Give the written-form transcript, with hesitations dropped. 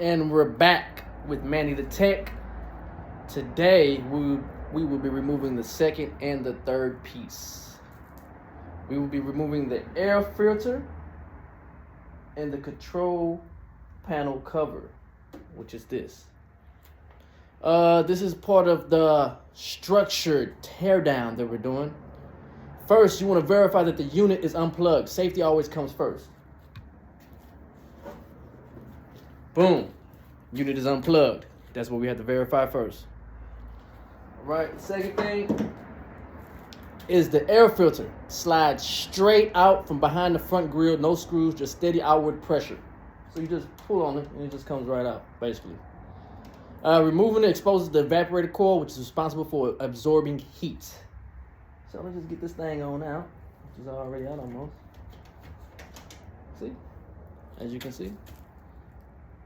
And we're back with Manny the Tech. Today we will be removing the second and the third piece. We will be removing the air filter and the control panel cover, which is this. This is part of the structured teardown that we're doing. First, you want to verify that the unit is unplugged. Safety always comes first. Boom. Unit is unplugged. That's what we have to verify first. All right, the second thing is the air filter. Slides straight out from behind the front grill, no screws, just steady outward pressure. So you just pull on it and it just comes right out, basically. Removing it exposes the evaporator coil, which is responsible for absorbing heat. So let's just get this thing on out, which is already out almost. See? As you can see.